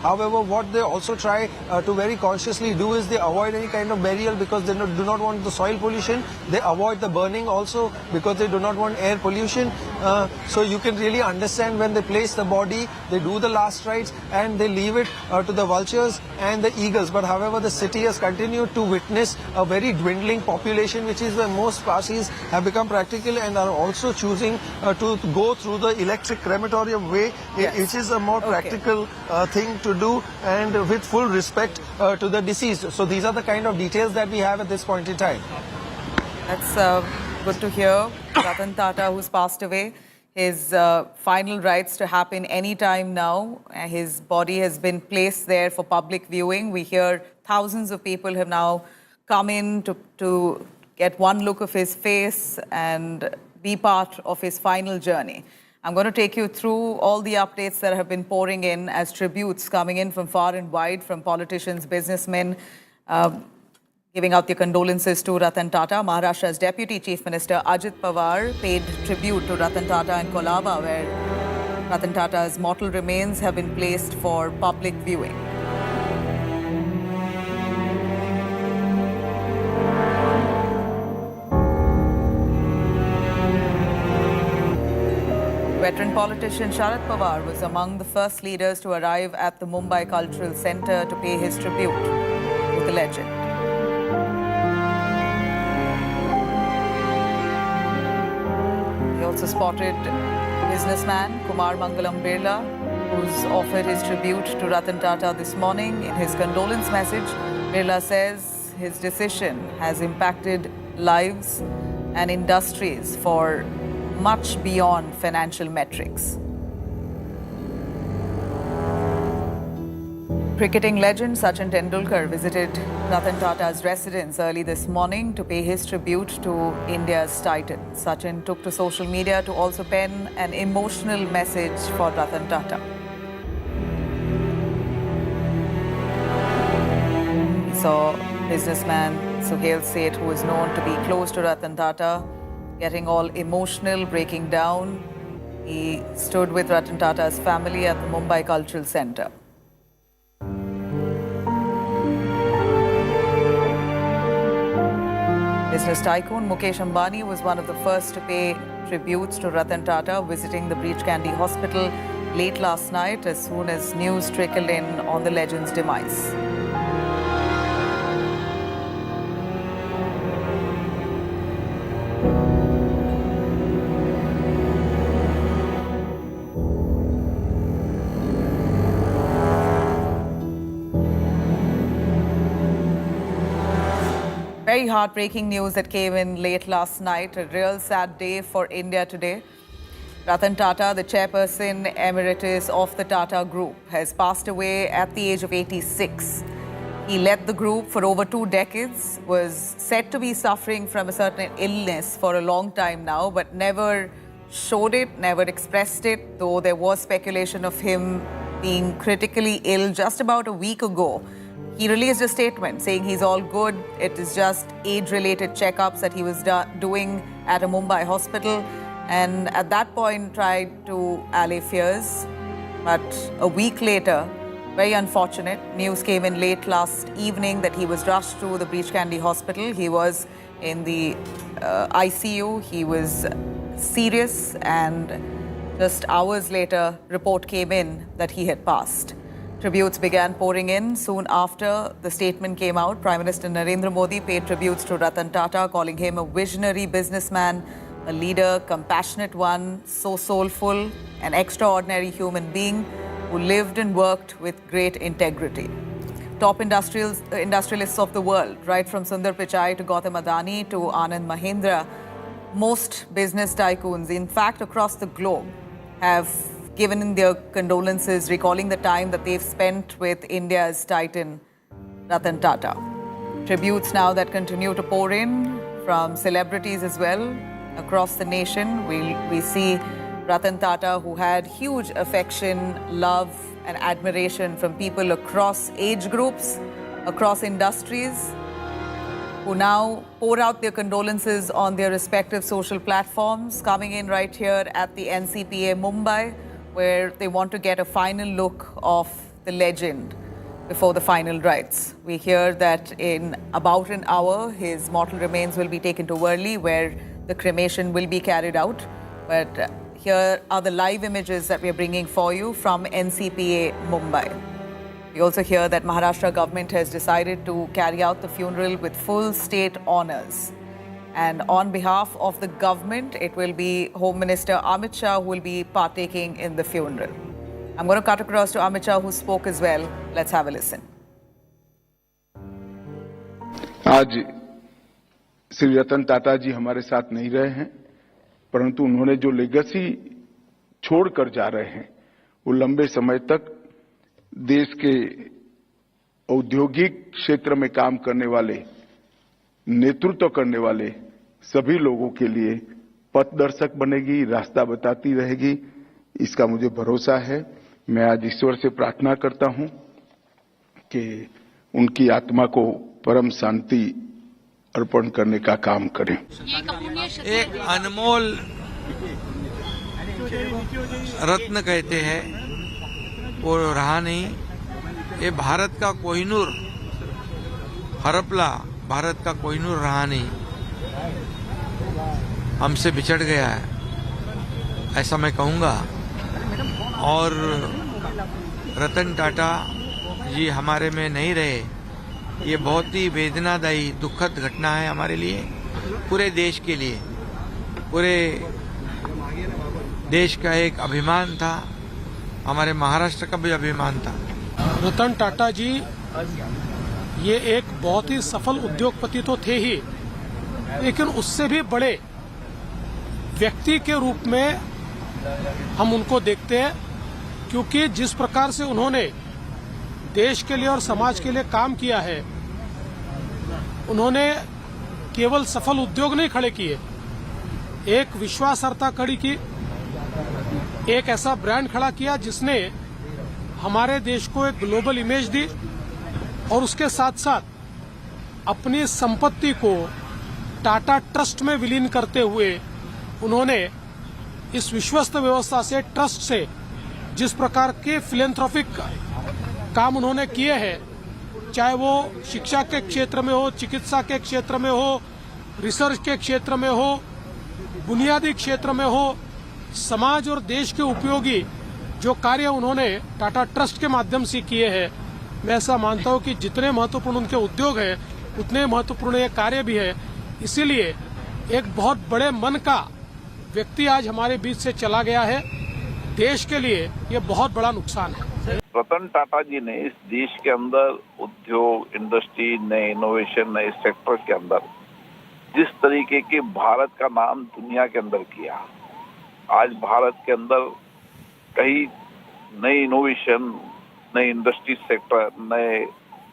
However, what they also try to very consciously do is they avoid any kind of burial because they do not want the soil pollution. They avoid the burning also because they do not want air pollution. So you can really understand when they place the body, they do the last rites and they leave it to the vultures and the eagles. But however, the city has continued to witness a very dwindling population, which is where most Parsis have become practical and are also choosing to go through the electric crematorium way, which is a more practical thing to do and with full respect to the deceased. So these are the kind of details that we have at this point in time. That's good to hear. Ratan Tata, who's passed away, his final rites to happen any time now. His body has been placed there for public viewing. We hear thousands of people have now come in to get one look of his face and be part of his final journey. I'm going to take you through all the updates that have been pouring in as tributes coming in from far and wide, from politicians, businessmen, giving out their condolences to Ratan Tata. Maharashtra's Deputy Chief Minister Ajit Pawar paid tribute to Ratan Tata in Kolaba, where Ratan Tata's mortal remains have been placed for public viewing. Veteran politician Sharad Pawar was among the first leaders to arrive at the Mumbai Cultural Centre to pay his tribute to the legend. He also spotted businessman Kumar Mangalam Birla, who's offered his tribute to Ratan Tata this morning. In his condolence message, Birla says his decision has impacted lives and industries for much beyond financial metrics. Cricketing legend Sachin Tendulkar visited Ratan Tata's residence early this morning to pay his tribute to India's titan. Sachin took to social media to also pen an emotional message for Ratan Tata. We saw businessman Suhail Seth, who is known to be close to Ratan Tata, getting all emotional, breaking down. He stood with Ratan Tata's family at the Mumbai Cultural Centre. Business tycoon Mukesh Ambani was one of the first to pay tributes to Ratan Tata, visiting the Breach Candy Hospital late last night as soon as news trickled in on the legend's demise. Very heartbreaking news that came in late last night. A real sad day for India today. Ratan Tata, the chairperson emeritus of the Tata Group, has passed away at the age of 86. He led the group for over 2 decades, was said to be suffering from a certain illness for a long time now, but never showed it, never expressed it, though there was speculation of him being critically ill just about a week ago. He released a statement saying he's all good. It is just age-related checkups that he was doing at a Mumbai hospital. And at that point, tried to allay fears. But a week later, very unfortunate, news came in late last evening that he was rushed to the Breach Candy Hospital. He was in the ICU. He was serious. And just hours later, report came in that he had passed. Tributes began pouring in soon after the statement came out. Prime Minister Narendra Modi paid tributes to Ratan Tata, calling him a visionary businessman, a leader, compassionate one, so soulful, an extraordinary human being who lived and worked with great integrity. Top industrialists of the world, right from Sundar Pichai to Gautam Adani to Anand Mahindra, most business tycoons, in fact, across the globe, have given in their condolences, recalling the time that they've spent with India's titan, Ratan Tata. Tributes now that continue to pour in from celebrities as well across the nation. We see Ratan Tata, who had huge affection, love and admiration from people across age groups, across industries, who now pour out their condolences on their respective social platforms, coming in right here at the NCPA Mumbai, where they want to get a final look of the the legend before the final rites. We hear that in about an hour, his mortal remains will be taken to Worli, where the cremation will be carried out. But here are the live images that we are bringing for you from NCPA, Mumbai. We also hear that Maharashtra government has decided to carry out the funeral with full state honours. And on behalf of the government, it will be Home Minister Amit Shah who will be partaking in the funeral. I'm going to cut across to Amit Shah, who spoke as well. Let's have a listen. आज श्री रतन टाटा जी हमारे साथ नहीं रहे हैं, परंतु उन्होंने जो legacy छोड़कर जा रहे हैं वो लंबे समय तक देश के औद्योगिक क्षेत्र में काम करने वाले, नेतृत्व करने वाले सभी लोगों के लिए पथदर्शक बनेगी, रास्ता बताती रहेगी, इसका मुझे भरोसा है। मैं आज ईश्वर से प्रार्थना करता हूं कि उनकी आत्मा को परम शांति अर्पण करने का काम करें। एक अनमोल रत्न कहते हैं, वो रहा नहीं। ये भारत का कोहिनूर, हरपला भारत का कोहिनूर रहा नहीं, हमसे बिछड़ गया है, ऐसा मैं कहूँगा। और रतन टाटा जी हमारे में नहीं रहे, ये बहुत ही वेदनादायी दुखद घटना है हमारे लिए, पूरे देश के लिए। पूरे देश का एक अभिमान था, हमारे महाराष्ट्र का भी अभिमान था। रतन टाटा जी ये एक बहुत ही सफल उद्योगपति तो थे ही, लेकिन उससे भी बड़े व्यक्ति के रूप में हम उनको देखते हैं, क्योंकि जिस प्रकार से उन्होंने देश के लिए और समाज के लिए काम किया है, उन्होंने केवल सफल उद्योग नहीं खड़े किए, एक विश्वासार्हता खड़ी की, एक ऐसा ब्रांड खड़ा किया जिसने हमारे देश को एक ग्लोबल इमेज दी, और उसके साथ साथ अपनी संपत्ति को टाटा ट्रस्ट में विलीन करते हुए उन्होंने इस विश्वस्त व्यवस्था से, ट्रस्ट से जिस प्रकार के फिलेंथ्रोपिक काम उन्होंने किए हैं, चाहे वो शिक्षा के क्षेत्र में हो, चिकित्सा के क्षेत्र में हो, रिसर्च के क्षेत्र में हो, बुनियादी क्षेत्र में हो, समाज और देश के उपयोगी जो कार्य उन्होंने टाटा ट्रस्ट के माध्यम से किए हैं, मैं ऐसा मानता हूं कि जितने महत्वपूर्ण उनके उद्योग हैं उतने महत्वपूर्ण ये कार्य भी है। इसीलिए एक बहुत बड़े मन का व्यक्ति आज हमारे बीच से चला गया है, देश के लिए ये बहुत बड़ा नुकसान है। रतन टाटा जी ने इस देश के अंदर उद्योग, इंडस्ट्री, नए इनोवेशन, नए सेक्टर के अंदर जिस तरीके के भारत का नाम दुनिया के अंदर किया, आज भारत के अंदर कई नए इनोवेशन, नए इंडस्ट्री सेक्टर, नए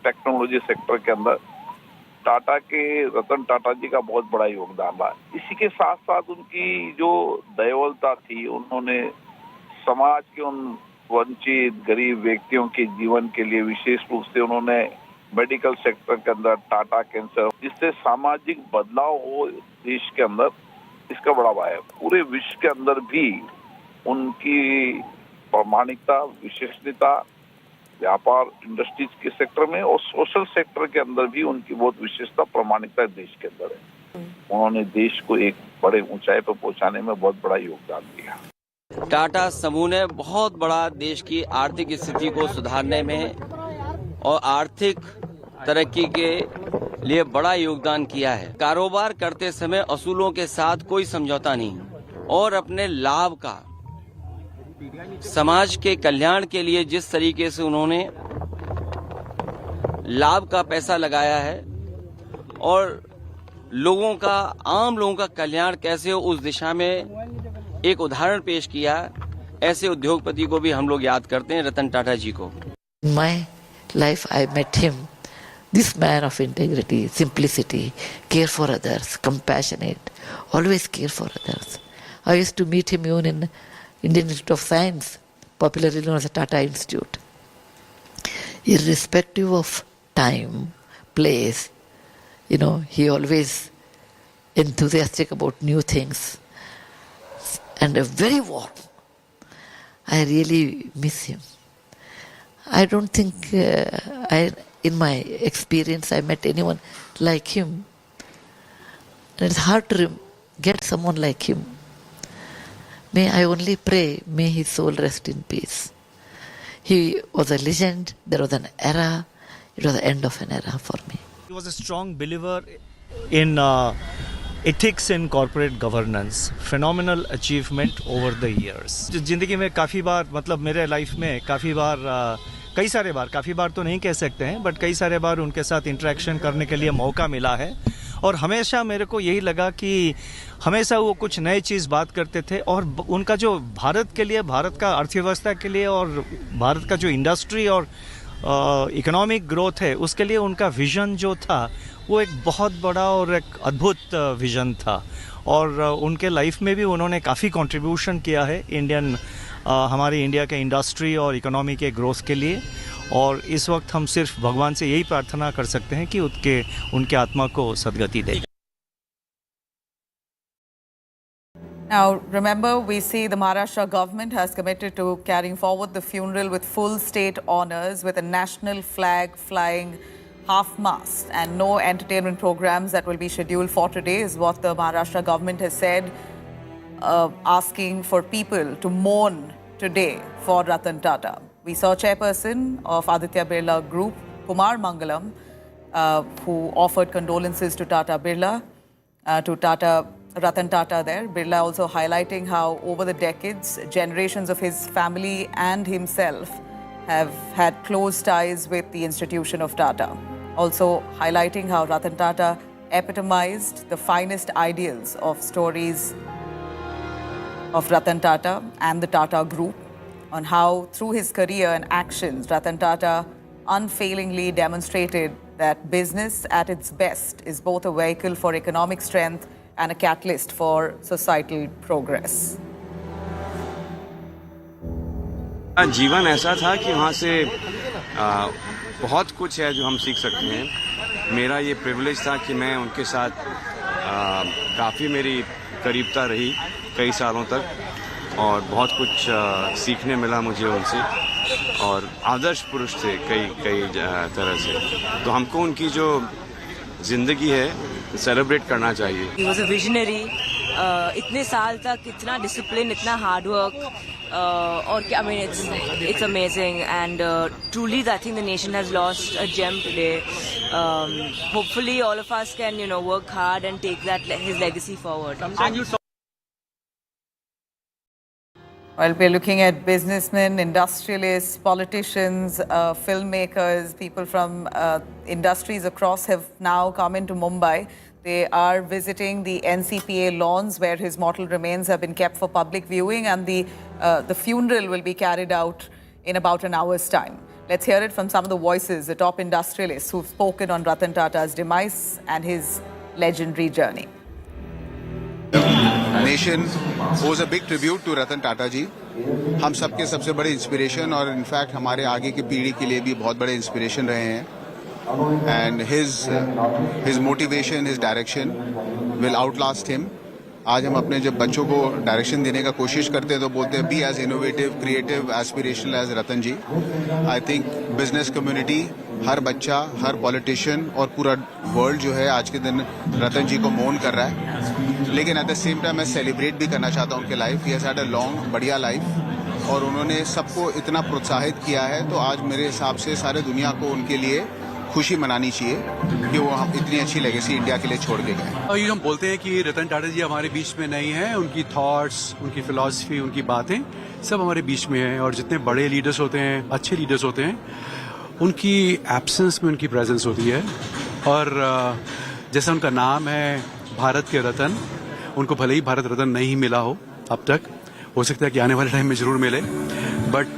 टेक्नोलॉजी सेक्टर के अंदर टाटा के, रतन टाटा जी का बहुत बड़ा योगदान रहा। इसी के साथ साथ उनकी जो दयालुता थी, उन्होंने समाज के उन वंचित गरीब व्यक्तियों के जीवन के लिए विशेष रूप से उन्होंने मेडिकल सेक्टर के अंदर टाटा कैंसर, जिससे सामाजिक बदलाव हो देश के अंदर, इसका बड़ा भाव है। पूरे विश्व के अंदर भी उनकी प्रामाणिकता, विशेषता व्यापार, इंडस्ट्रीज के सेक्टर में और सोशल सेक्टर के अंदर भी उनकी बहुत विशेषता, प्रामाणिकता देश के अंदर है। उन्होंने देश को एक बड़े ऊंचाई पर पहुंचाने में बहुत बड़ा योगदान दिया। टाटा समूह ने बहुत बड़ा देश की आर्थिक स्थिति को सुधारने में और आर्थिक तरक्की के लिए बड़ा योगदान किया है। कारोबार करते समय असूलों के साथ कोई समझौता नहीं और अपने लाभ का समाज के कल्याण के लिए जिस तरीके से उन्होंने लाभ का पैसा लगाया है और लोगों का, आम लोगों का कल्याण कैसे हो उस दिशा में एक उदाहरण पेश किया, ऐसे उद्योगपति को भी हम लोग याद करते हैं, रतन टाटा जी को। In my life I met him, this man of integrity, simplicity, care for others, compassionate, always care for others. I used to meet him even in Indian Institute of Science, popularly known as the Tata Institute. Irrespective of time, place, he always enthusiastic about new things and a very warm. I really miss him. I don't think in my experience, I met anyone like him. And it's hard to get someone like him. May I only pray, may his soul rest in peace. He was a legend. There was an era. It was the end of an era for me. He was a strong believer in ethics in corporate governance. Phenomenal achievement over the years. जिंदगी में काफ़ी बार, मतलब मेरे life में काफ़ी बार तो नहीं कह सकते हैं, बट कई सारे बार उनके साथ इंटरेक्शन करने के लिए मौका मिला है. और हमेशा मेरे को यही लगा कि हमेशा वो कुछ नए चीज़ बात करते थे, और उनका जो भारत के लिए, भारत का अर्थव्यवस्था के लिए और भारत का जो इंडस्ट्री और इकोनॉमिक ग्रोथ है, उसके लिए उनका विज़न जो था वो एक बहुत बड़ा और एक अद्भुत विज़न था. और उनके लाइफ में भी उन्होंने काफ़ी कंट्रीब्यूशन किया है हमारी इंडिया के इंडस्ट्री और इकोनॉमी के ग्रोथ के लिए. और इस वक्त हम सिर्फ भगवान से यही प्रार्थना कर सकते हैं कि उनके आत्मा को सद्गति दे. Now, remember, we see the Maharashtra government has committed to carrying forward the funeral with full state honours, with a national flag flying half-mast, and no entertainment programs that will be scheduled for today is what the Maharashtra government has said, asking for people to mourn today for Ratan Tata. We saw chairperson of Aditya Birla Group, Kumar Mangalam, who offered condolences to Tata Birla, Ratan Tata there. Birla also highlighting how over the decades, generations of his family and himself have had close ties with the institution of Tata. Also highlighting how Ratan Tata epitomized the finest ideals of stories of Ratan Tata and the Tata Group, on how through his career and actions, Ratan Tata unfailingly demonstrated that business at its best is both a vehicle for economic strength and a catalyst for societal progress. जीवन ऐसा था कि वहाँ से बहुत कुछ है जो हम सीख सकते हैं. मेरा ये प्रिविलेज था कि मैं उनके साथ काफ़ी मेरी करीबता रही कई सालों तक, और बहुत कुछ सीखने मिला मुझे उनसे, और आदर्श पुरुष थे कई तरह से. तो हमको उनकी जो जिंदगी है सेलिब्रेट करना चाहिए. He was a visionary. इतने साल तक इतना डिसिप्लिन, इतना हार्ड वर्क, और I mean it's amazing, and truly I think the nation has lost a gem today. Hopefully all of us can work hard and take his legacy forward. Well, we're looking at businessmen, industrialists, politicians, filmmakers, people from industries across have now come into Mumbai. They are visiting the NCPA lawns where his mortal remains have been kept for public viewing, and the funeral will be carried out in about an hour's time. Let's hear it from some of the voices, the top industrialists who've spoken on Ratan Tata's demise and his legendary journey. Nation owes a big tribute to Ratan Tata जी. हम सबके सबसे बड़े inspiration, और in fact हमारे आगे की पीढ़ी के लिए भी बहुत बड़े इंस्पिरेशन रहे हैं. And his motivation, his direction will outlast him. आज हम अपने जब बच्चों को डायरेक्शन देने का कोशिश करते हैं तो बोलते हैं be as innovative, creative, aspirational as Ratan ji. I think business community, हर बच्चा, हर पॉलिटिशियन और पूरा वर्ल्ड जो है आज के दिन रतन जी को मोन कर रहा है. लेकिन एट द सेम टाइम मैं सेलिब्रेट भी करना चाहता हूँ उनके life. He has had a long बढ़िया लाइफ, और उन्होंने सबको इतना प्रोत्साहित किया है, तो आज मेरे हिसाब से सारे दुनिया को उनके लिए खुशी मनानी चाहिए कि वो हम इतनी अच्छी लेगेसी इंडिया के लिए छोड़ के गए. ये हम बोलते हैं कि रतन टाटा जी हमारे बीच में नहीं है. उनकी थॉट्स, उनकी फिलॉसफी, उनकी बातें सब हमारे बीच में हैं. और जितने बड़े लीडर्स होते हैं, अच्छे लीडर्स होते हैं, उनकी एब्सेंस में उनकी प्रेजेंस होती है. और जैसा उनका नाम है भारत के रतन, उनको भले ही भारत रत्न नहीं मिला हो अब तक, हो सकता है कि आने वाले टाइम में जरूर मिले, but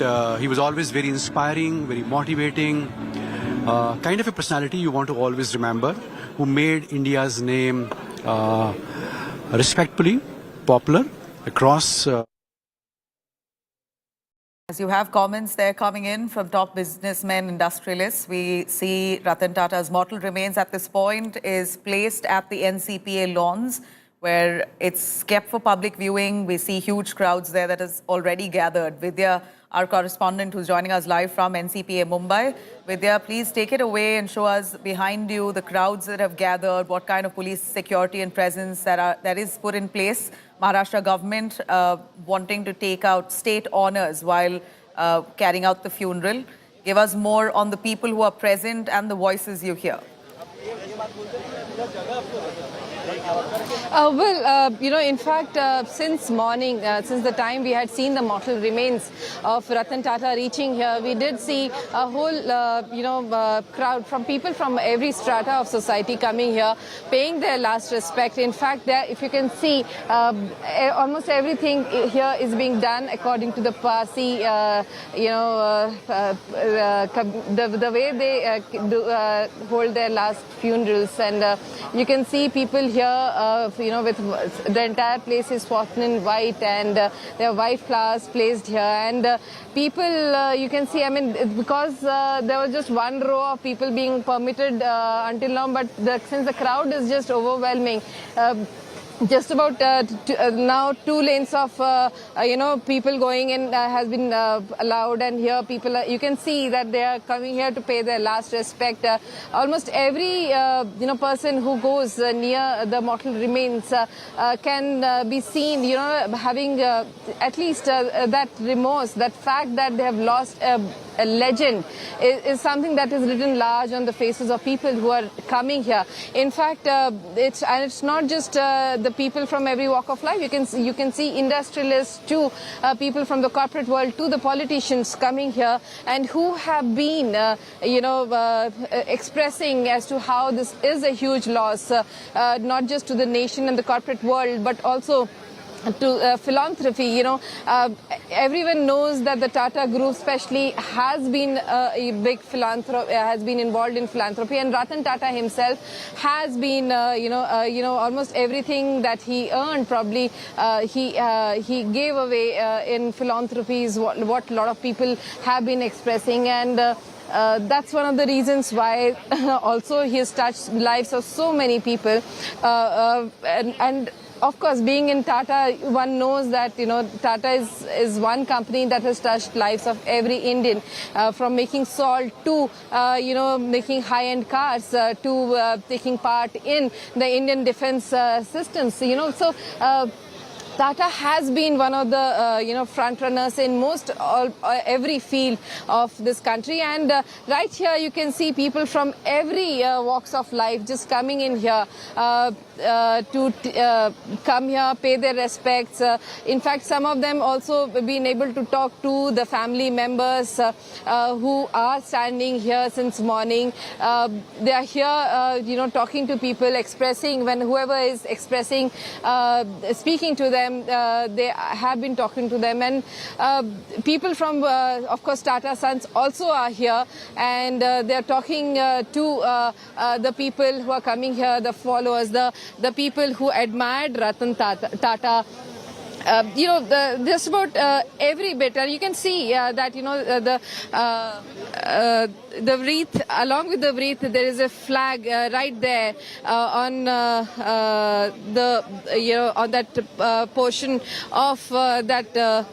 he was always very inspiring, very motivating, kind of a personality you want to always remember, who made India's name respectfully popular across. As you have comments there coming in from top businessmen, industrialists, we see Ratan Tata's mortal remains at this point is placed at the NCPA lawns, where it's kept for public viewing. We see huge crowds there that has already gathered. Vidya, our correspondent who's joining us live from NCPA Mumbai. Vidya, please take it away and show us behind you the crowds that have gathered, what kind of police security and presence that is put in place. Maharashtra government wanting to take out state honors while carrying out the funeral. Give us more on the people who are present and the voices you hear. In fact, since morning, since the time we had seen the mortal remains of Ratan Tata reaching here, we did see a whole, crowd from people from every strata of society coming here, paying their last respect. In fact, there, if you can see, almost everything here is being done according to the Parsi, the way they hold their last funerals. And you can see people here, with the entire place is swathed in white, and there are white flowers placed here. And people, you can see, because there was just one row of people being permitted until now, but since the crowd is just overwhelming, just about now 2 lanes of people going in has been allowed, and here people you can see that they are coming here to pay their last respect. Almost every person who goes near the mortal remains can be seen having at least that remorse, that fact that they have lost a legend is something that is written large on the faces of people who are coming here. In fact, it's not just the people from every walk of life. You can see industrialists too, people from the corporate world to the politicians coming here, and who have been expressing as to how this is a huge loss, not just to the nation and the corporate world, but also to philanthropy. Everyone knows that the Tata Group especially has been a big philanthropist, has been involved in philanthropy, and Ratan Tata himself has been, almost everything that he earned probably he gave away in philanthropy is what a lot of people have been expressing. And that's one of the reasons why also he has touched lives of so many people, and of course, being in Tata, one knows that Tata is one company that has touched lives of every Indian, from making salt to making high-end cars to taking part in the Indian defense systems. So Tata has been one of the front runners in every field of this country, and right here you can see people from every walks of life just coming in here to come here, pay their respects. In fact, some of them also been able to talk to the family members who are standing here since morning. They are here, talking to people, expressing, when whoever is expressing, speaking to them, they have been talking to them. And people from, of course, Tata Sons also are here, and they are talking to the people who are coming here, the followers, the people who admired Ratan Tata. Just about every bit. You can see that the wreath, along with the wreath, there is a flag right there on on that portion of that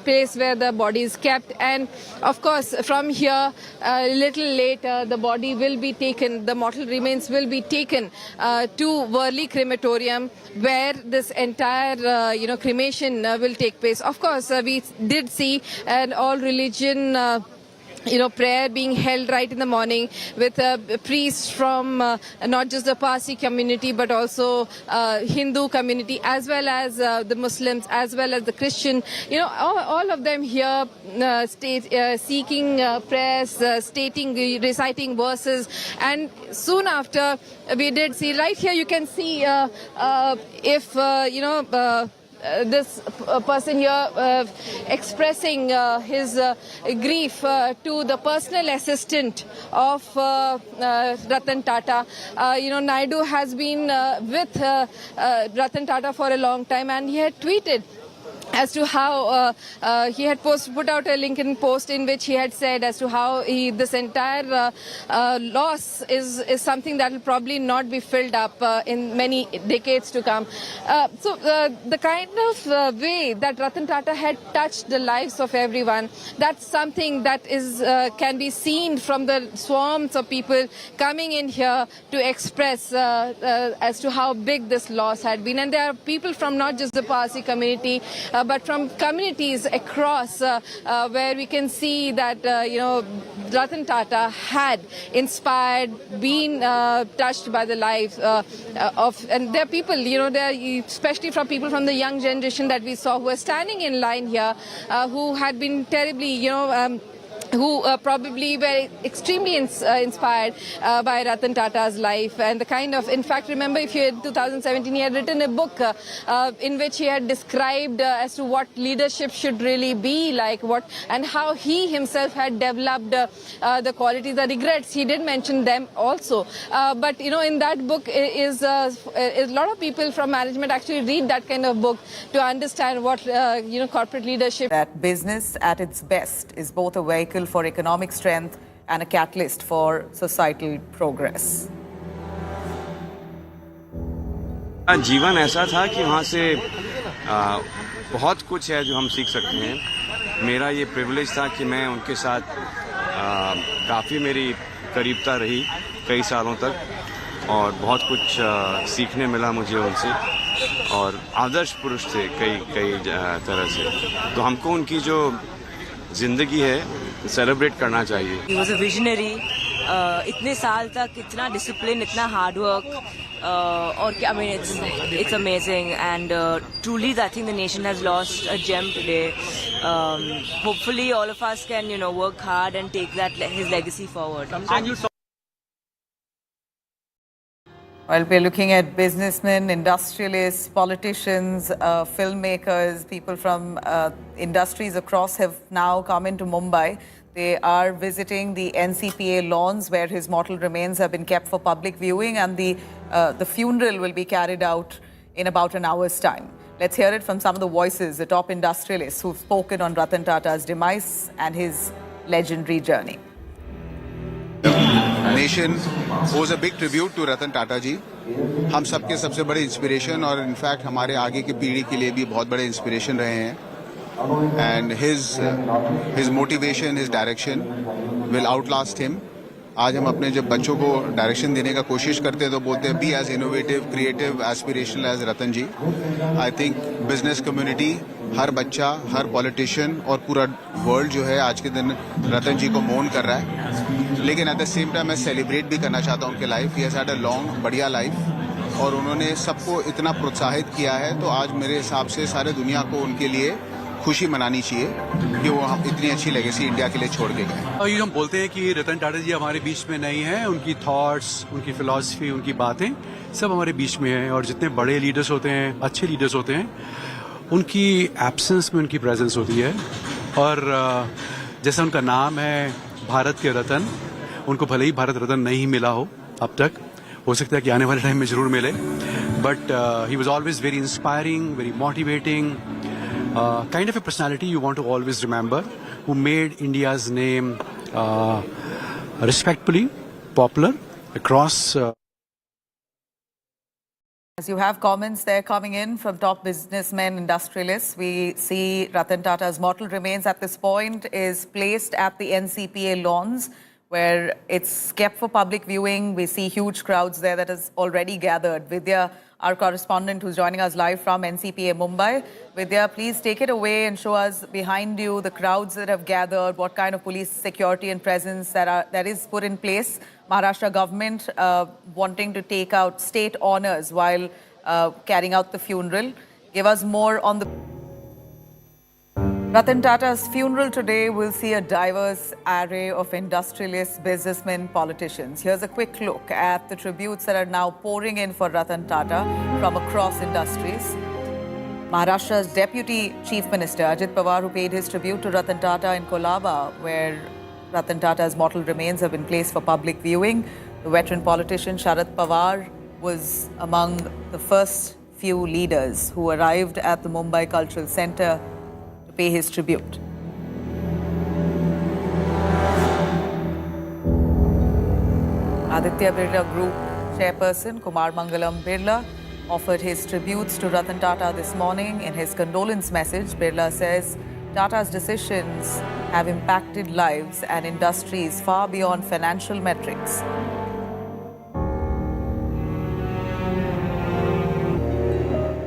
place where the body is kept. And of course, from here a little later the body will be taken, the mortal remains will be taken to Worli crematorium, where this entire cremation will take place. Of course, we did see an all religion prayer being held right in the morning, with priests from not just the Parsi community but also Hindu community, as well as the Muslims, as well as the Christian. All of them here seeking prayers, reciting verses. And soon after, we did see right here, you can see this person here expressing his grief to the personal assistant of Ratan Tata. Naidu has been with Ratan Tata for a long time, and he had tweeted as to how he had put out a LinkedIn post in which he had said as to how this entire loss is something that will probably not be filled up in many decades to come. So the kind of way that Ratan Tata had touched the lives of everyone, that's something that is can be seen from the swarms of people coming in here to express as to how big this loss had been. And there are people from not just the Parsi community, but from communities across where we can see that, Ratan Tata had inspired, been touched by the lives of, and there are people, especially from people from the young generation that we saw who were standing in line here, who had been terribly, who probably were extremely inspired by Ratan Tata's life and the kind of, in fact, remember if you in 2017 he had written a book in which he had described as to what leadership should really be like, what and how he himself had developed the qualities, the regrets. He did mention them also, but in that book is a lot of people from management actually read that kind of book to understand what corporate leadership. That business at its best is both a vehicle for economic strength and a catalyst for societal progress. जीवन ऐसा था कि वहाँ से बहुत कुछ है जो हम सीख सकते हैं। मेरा ये प्रिविलेज था कि मैं उनके साथ काफ़ी मेरी करीबता रही कई सालों तक और बहुत कुछ सीखने मिला मुझे उनसे और आदर्श पुरुष थे कई तरह से। तो हमको उनकी जो जिंदगी है सेलिब्रेट करना चाहिए। He was a visionary. इतने साल तक इतना डिसिप्लिन, इतना हार्ड वर्क और I mean it's amazing and truly I think the nation has lost a gem today. Hopefully all of us can work hard and take that his legacy forward. Well, we're looking at businessmen, industrialists, politicians, filmmakers, people from industries across have now come into Mumbai. They are visiting the NCPA lawns where his mortal remains have been kept for public viewing, and the funeral will be carried out in about an hour's time. Let's hear it from some of the voices, the top industrialists who've spoken on Ratan Tata's demise and his legendary journey. Nation owes a big tribute to Ratan Tata जी। हम सबके सबसे बड़े inspiration और in fact हमारे आगे की पीढ़ी के लिए भी बहुत बड़े इंस्पिरेशन रहे हैं and his motivation, his direction will Outlast him. आज हम अपने जब बच्चों को डायरेक्शन देने का कोशिश करते हैं तो बोलते हैं be as innovative, creative, aspirational as Ratan ji. I think business community, हर बच्चा, हर पॉलिटिशियन और पूरा वर्ल्ड जो है आज के दिन रतन जी को मोन कर रहा है, लेकिन एट द सेम टाइम मैं सेलिब्रेट भी करना चाहता हूँ उनके life. He has had a long बढ़िया लाइफ और उन्होंने सबको इतना प्रोत्साहित किया है, तो आज मेरे हिसाब से सारे दुनिया को उनके लिए खुशी मनानी चाहिए कि वो हम इतनी अच्छी लेगेसी इंडिया के लिए छोड़ के गए। ये हम बोलते हैं कि रतन टाटा जी हमारे बीच में नहीं है, उनकी थॉट्स, उनकी फिलॉसफी, उनकी बातें सब हमारे बीच में हैं और जितने बड़े लीडर्स होते हैं, अच्छे लीडर्स होते हैं, उनकी एब्सेंस में उनकी प्रेजेंस होती है। और जैसा उनका नाम है भारत के रतन, उनको भले ही भारत रतन नहीं मिला हो अब तक, हो सकता है कि आने वाले टाइम में जरूर मिले, but he was always very inspiring, very motivating, kind of a personality you want to always remember, who made India's name respectfully popular across. As you have comments there coming in from top businessmen, industrialists, we see Ratan Tata's mortal remains at this point is placed at the NCPA lawns where it's kept for public viewing. We see huge crowds there that has already gathered. Vidya, our correspondent who's joining us live from NCPA Mumbai. Vidya, please take it away and show us behind you the crowds that have gathered, what kind of police security and presence that is put in place. Maharashtra government wanting to take out state honours while carrying out the funeral. Give us more on the... Ratan Tata's funeral today will see a diverse array of industrialists, businessmen, politicians. Here's a quick look at the tributes that are now pouring in for Ratan Tata from across industries. Maharashtra's Deputy Chief Minister Ajit Pawar, who paid his tribute to Ratan Tata in Kolaba, where Ratan Tata's mortal remains have been placed for public viewing. The veteran politician Sharad Pawar was among the first few leaders who arrived at the Mumbai Cultural Centre to pay his tribute. Aditya Birla Group chairperson Kumar Mangalam Birla offered his tributes to Ratan Tata this morning. In his condolence message, Birla says Tata's decisions have impacted lives and industries far beyond financial metrics.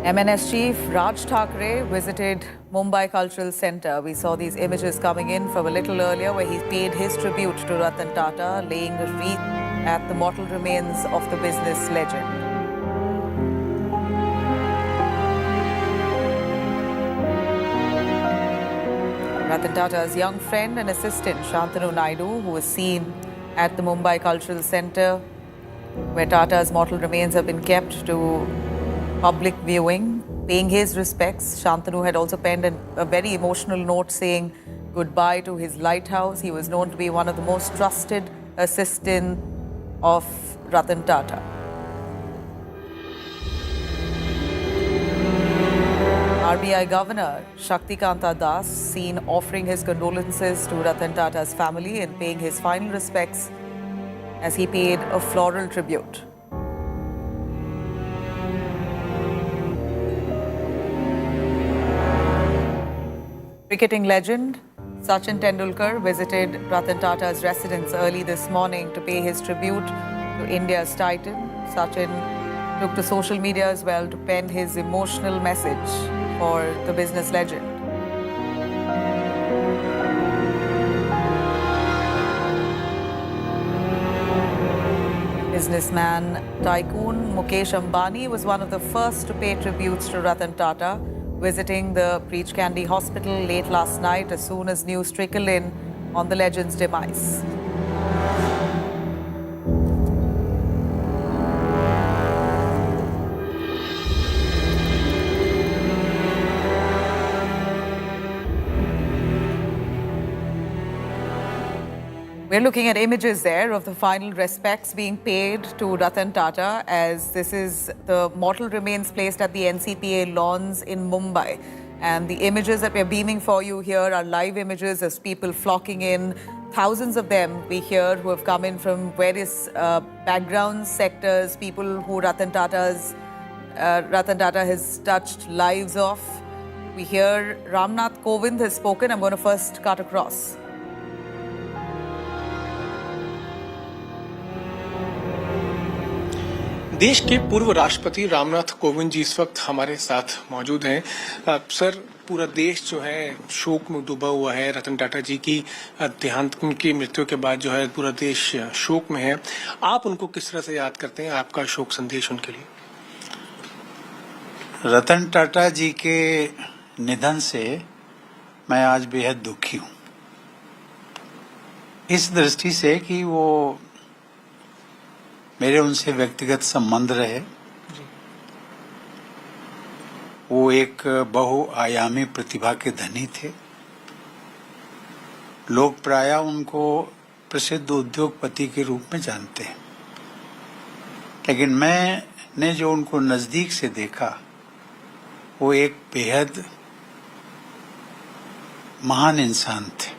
MNS chief Raj Thackeray visited Mumbai Cultural Centre. We saw these images coming in from a little earlier where he paid his tribute to Ratan Tata, laying a wreath at the mortal remains of the business legend. Ratan Tata's young friend and assistant Shantanu Naidu, who was seen at the Mumbai Cultural Centre, where Tata's mortal remains have been kept to public viewing, paying his respects. Shantanu had also penned a very emotional note saying goodbye to his lighthouse. He was known to be one of the most trusted assistants of Ratan Tata. RBI Governor Shaktikanta Das seen offering his condolences to Ratan Tata's family and paying his final respects as he paid a floral tribute. Cricketing legend Sachin Tendulkar visited Ratan Tata's residence early this morning to pay his tribute to India's titan. Sachin took to social media as well to pen his emotional message for the business legend. Businessman tycoon Mukesh Ambani was one of the first to pay tributes to Ratan Tata, visiting the Preach Candy Hospital late last night as soon as news trickled in on the legend's demise. We're looking at images there of the final respects being paid to Ratan Tata, as this is the mortal remains placed at the NCPA lawns in Mumbai. And the images that we're beaming for you here are live images as people flocking in. Thousands of them we hear who have come in from various backgrounds, sectors, people who Ratan Tata has touched lives of. We hear Ramnath Kovind has spoken. I'm going to first cut across. देश के पूर्व राष्ट्रपति रामनाथ कोविंद जी इस वक्त हमारे साथ मौजूद हैं। सर, पूरा देश जो है शोक में डूबा हुआ है। रतन टाटा जी की देहांत, उनकी मृत्यु के बाद जो है पूरा देश शोक में है। आप उनको किस तरह से याद करते हैं? आपका शोक संदेश उनके लिए। रतन टाटा जी के निधन से मैं आज बेहद दुखी हूं, इस दृष्टि से कि वो मेरे उनसे व्यक्तिगत संबंध रहे। वो एक बहुआयामी प्रतिभा के धनी थे। लोग प्रायः उनको प्रसिद्ध उद्योगपति के रूप में जानते हैं, लेकिन मैंने जो उनको नजदीक से देखा वो एक बेहद महान इंसान थे।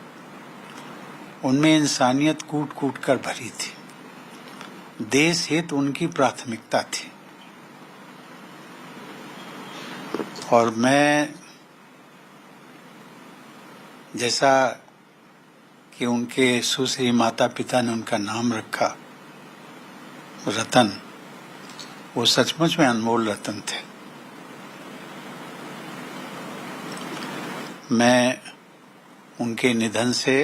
उनमें इंसानियत कूट कूट कर भरी थी। देश हित उनकी प्राथमिकता थी। और मैं, जैसा कि उनके सुश्री माता पिता ने उनका नाम रखा रतन, वो सचमुच में अनमोल रतन थे। मैं उनके निधन से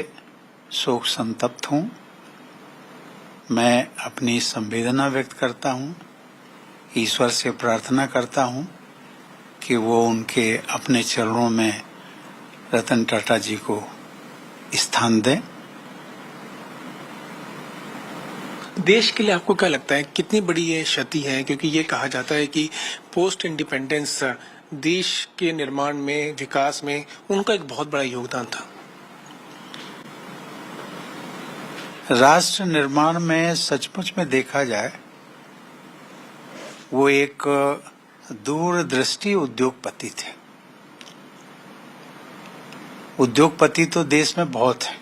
शोक संतप्त हूं। मैं अपनी संवेदना व्यक्त करता हूं, ईश्वर से प्रार्थना करता हूं कि वो उनके अपने चरणों में रतन टाटा जी को स्थान दें। देश के लिए आपको क्या लगता है कितनी बड़ी ये क्षति है? क्योंकि ये कहा जाता है कि पोस्ट इंडिपेंडेंस देश के निर्माण में, विकास में उनका एक बहुत बड़ा योगदान था। राष्ट्र निर्माण में सचमुच में देखा जाए वो एक दूरदृष्टि उद्योगपति थे। उद्योगपति तो देश में बहुत है,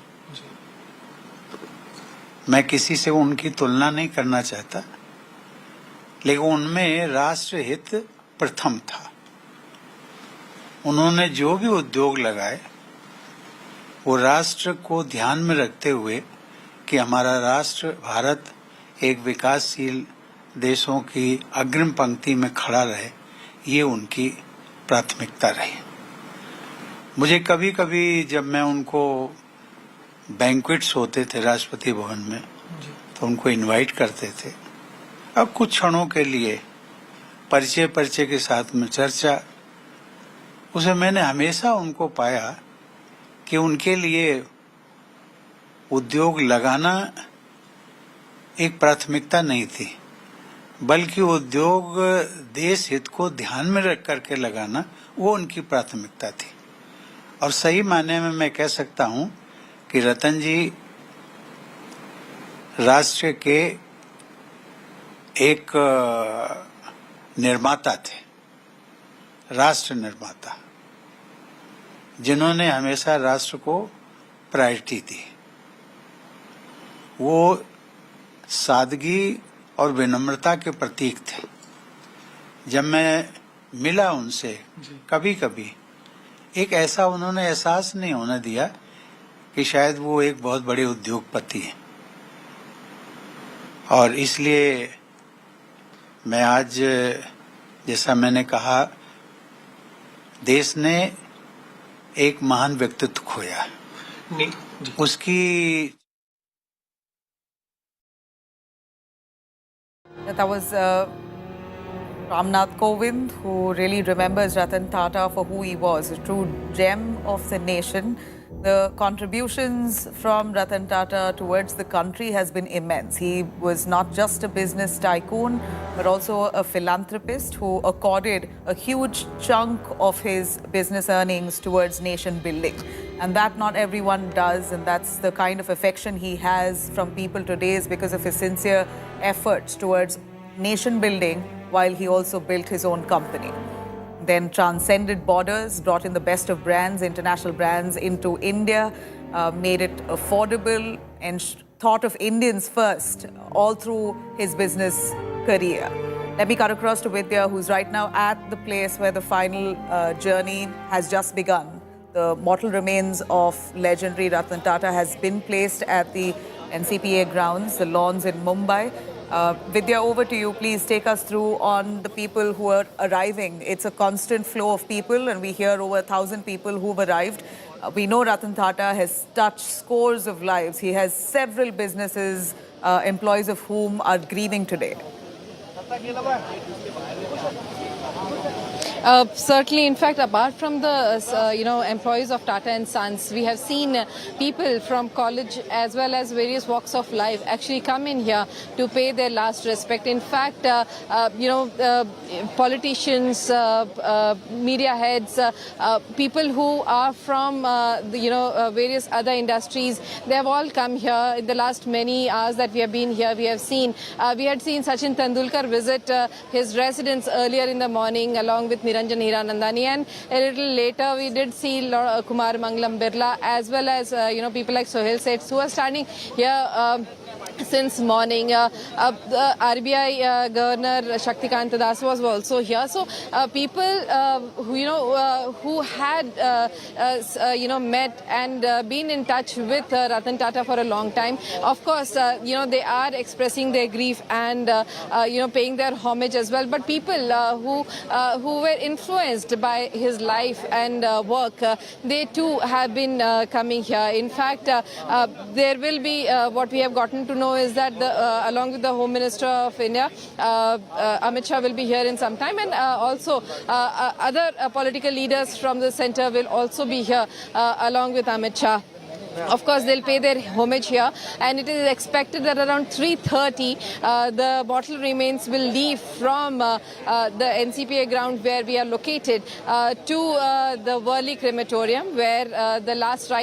मैं किसी से उनकी तुलना नहीं करना चाहता, लेकिन उनमें राष्ट्र हित प्रथम था। उन्होंने जो भी उद्योग लगाए वो राष्ट्र को ध्यान में रखते हुए कि हमारा राष्ट्र भारत एक विकासशील देशों की अग्रिम पंक्ति में खड़ा रहे, ये उनकी प्राथमिकता रही। मुझे कभी कभी जब मैं उनको बैंक्वेट्स होते थे राष्ट्रपति भवन में, तो उनको इनवाइट करते थे। अब कुछ क्षणों के लिए परिचय के साथ में चर्चा, उसे मैंने हमेशा उनको पाया कि उनके लिए उद्योग लगाना एक प्राथमिकता नहीं थी, बल्कि उद्योग देश हित को ध्यान में रख करके लगाना वो उनकी प्राथमिकता थी। और सही मायने में मैं कह सकता हूं कि रतन जी राष्ट्र के एक निर्माता थे, राष्ट्र निर्माता, जिन्होंने हमेशा राष्ट्र को प्रायोरिटी दी। वो सादगी और विनम्रता के प्रतीक थे। जब मैं मिला उनसे कभी कभी, एक ऐसा उन्होंने एहसास नहीं होने दिया कि शायद वो एक बहुत बड़े उद्योगपति हैं। और इसलिए मैं आज, जैसा मैंने कहा, देश ने एक महान व्यक्तित्व खोया। उसकी That was Ramnath Kovind, who really remembers Ratan Tata for who he was, a true gem of the nation. The contributions from Ratan Tata towards the country has been immense. He was not just a business tycoon, but also a philanthropist who accorded a huge chunk of his business earnings towards nation building. And that not everyone does, and that's the kind of affection he has from people today is because of his sincere efforts towards nation building, while he also built his own company. Then transcended borders, brought in the best of brands, international brands into India, made it affordable and thought of Indians first all through his business career. Let me cut across to Vidya, who's right now at the place where the final journey has just begun. The mortal remains of legendary Ratan Tata has been placed at the NCPA grounds, the lawns in Mumbai. Vidya, over to you. Please take us through on the people who are arriving. It's a constant flow of people, and we hear over 1,000 people who've arrived. We know Ratan Tata has touched scores of lives. He has several businesses, employees of whom are grieving today. Certainly, in fact, apart from the employees of Tata and Sons, we have seen people from college as well as various walks of life actually come in here to pay their last respect. In fact, politicians, media heads, people who are from various other industries, they have all come here. In the last many hours that we have been here, we had seen Sachin Tendulkar visit his residence earlier in the morning along with Niranjan Hiranandani, and a little later we did see Kumar Mangalam Birla as well as people like Sohail Seth who are standing here since morning. The RBI Governor Shaktikant Das was also here. So people who had met and been in touch with Ratan Tata for a long time. Of course, they are expressing their grief and paying their homage as well. But people who were influenced by his life and work, they too have been coming here. In fact, there will be what we have gotten to know is that along with the Home Minister of India, Amit Shah will be here in some time, and also other political leaders from the centre will also be here along with Amit Shah. Of course, they'll pay their homage here, and it is expected that around 3:30 the mortal remains will leave from the NCPA ground where we are located to the Worli crematorium, where the last rite